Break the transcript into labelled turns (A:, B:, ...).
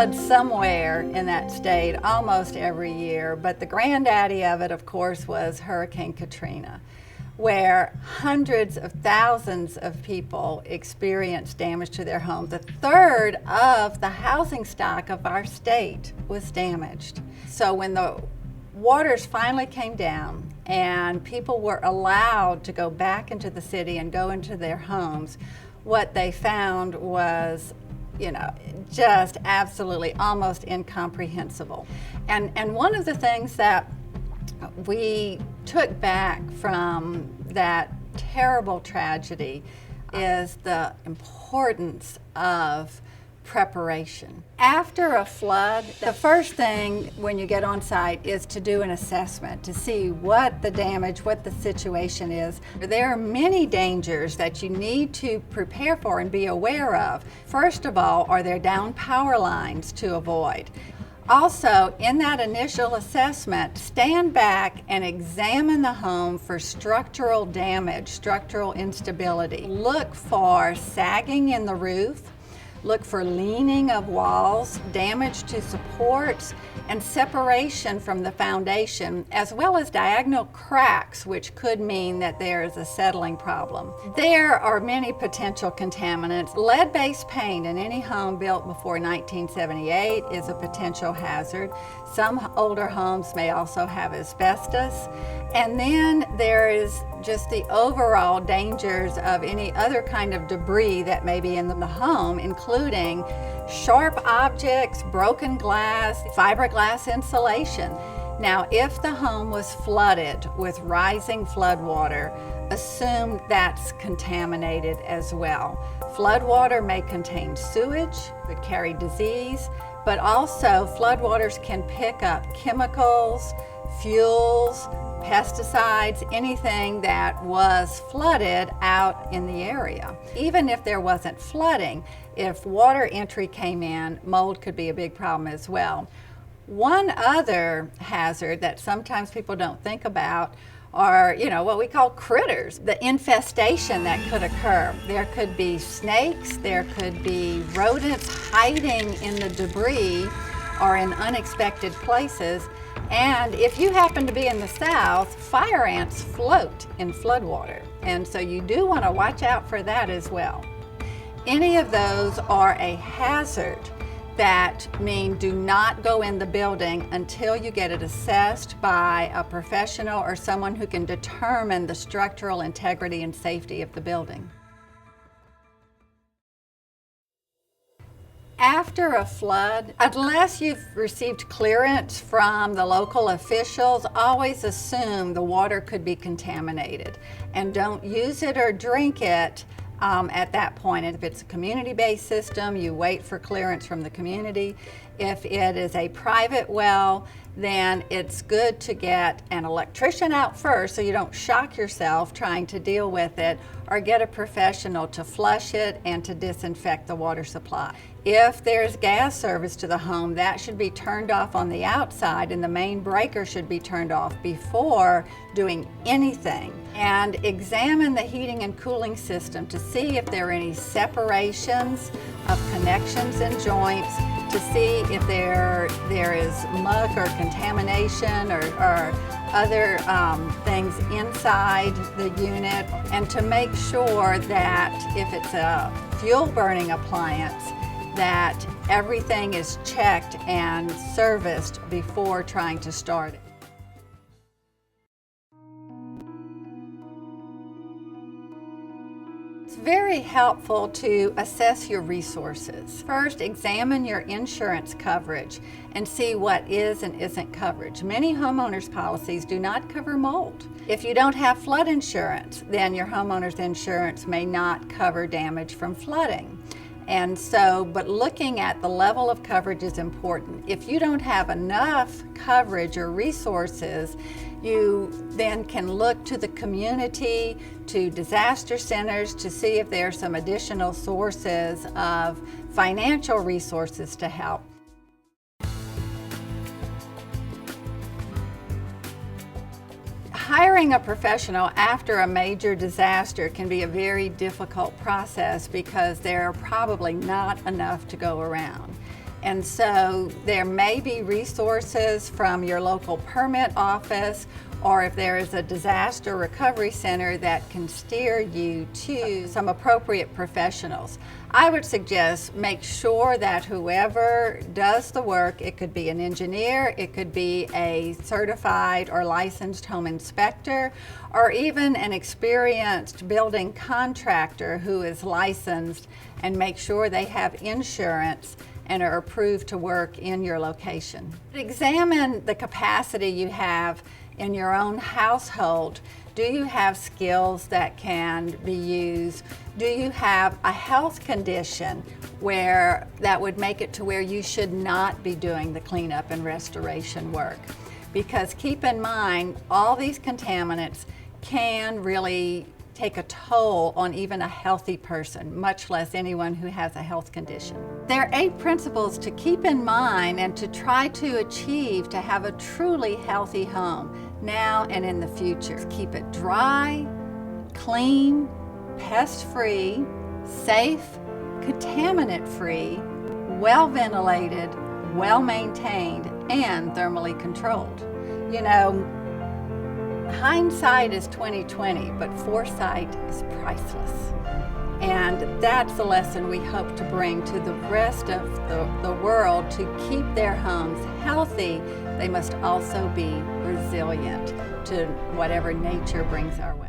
A: floods somewhere in that state almost every year, but the granddaddy of it, of course, was Hurricane Katrina, where hundreds of thousands of people experienced damage to their homes. A third of the housing stock of our state was damaged. So when the waters finally came down and people were allowed to go back into the city and go into their homes, what they found was, just absolutely almost incomprehensible. And one of the things that we took back from that terrible tragedy is the importance of preparation. After a flood, the first thing when you get on site is to do an assessment to see what the damage, what the situation is. There are many dangers that you need to prepare for and be aware of. First of all, are there down power lines to avoid? Also, in that initial assessment, stand back and examine the home for structural damage, structural instability. Look for sagging in the roof. Look for leaning of walls, damage to supports, and separation from the foundation, as well as diagonal cracks, which could mean that there is a settling problem. There are many potential contaminants. Lead-based paint in any home built before 1978 is a potential hazard. Some older homes may also have asbestos. And then there is just the overall dangers of any other kind of debris that may be in the home, including sharp objects, broken glass, fiberglass insulation. Now, if the home was flooded with rising floodwater, assume that's contaminated as well. Floodwater may contain sewage, could carry disease, but also floodwaters can pick up chemicals, fuels, pesticides, anything that was flooded out in the area. Even if there wasn't flooding, if water entry came in, mold could be a big problem as well. One other hazard that sometimes people don't think about are, what we call critters, the infestation that could occur. There could be snakes, there could be rodents hiding in the debris or in unexpected places. And if you happen to be in the south, fire ants float in floodwater. And so you do want to watch out for that as well. Any of those are a hazard that mean do not go in the building until you get it assessed by a professional or someone who can determine the structural integrity and safety of the building. After a flood, unless you've received clearance from the local officials, always assume the water could be contaminated and don't use it or drink it at that point. If it's a community-based system, you wait for clearance from the community. If it is a private well, then it's good to get an electrician out first so you don't shock yourself trying to deal with it, or get a professional to flush it and to disinfect the water supply. If there's gas service to the home, that should be turned off on the outside, and the main breaker should be turned off before doing anything. And examine the heating and cooling system to see if there are any separations of connections and joints, to see if there is muck or contamination or other things inside the unit, and to make sure that if it's a fuel burning appliance, that everything is checked and serviced before trying to start it. It's very helpful to assess your resources. First, examine your insurance coverage and see what is and isn't coverage. Many homeowners' policies do not cover mold. If you don't have flood insurance, then your homeowner's insurance may not cover damage from flooding. And so, but looking at the level of coverage is important. If you don't have enough coverage or resources, you then can look to the community, to disaster centers, to see if there are some additional sources of financial resources to help. Hiring a professional after a major disaster can be a very difficult process because there are probably not enough to go around. And so there may be resources from your local permit office, or if there is a disaster recovery center that can steer you to some appropriate professionals. I would suggest make sure that whoever does the work, it could be an engineer, it could be a certified or licensed home inspector, or even an experienced building contractor who is licensed, and make sure they have insurance and are approved to work in your location. Examine the capacity you have in your own household. Do you have skills that can be used? Do you have a health condition where that would make it to where you should not be doing the cleanup and restoration work? Because keep in mind, all these contaminants can really take a toll on even a healthy person, much less anyone who has a health condition. There are 8 principles to keep in mind and to try to achieve to have a truly healthy home now and in the future. Keep it dry, clean, pest-free, safe, contaminant-free, well-ventilated, well-maintained, and thermally controlled. You know, hindsight is 20/20, but foresight is priceless. And that's the lesson we hope to bring to the rest of the world. To keep their homes healthy, they must also be resilient to whatever nature brings our way.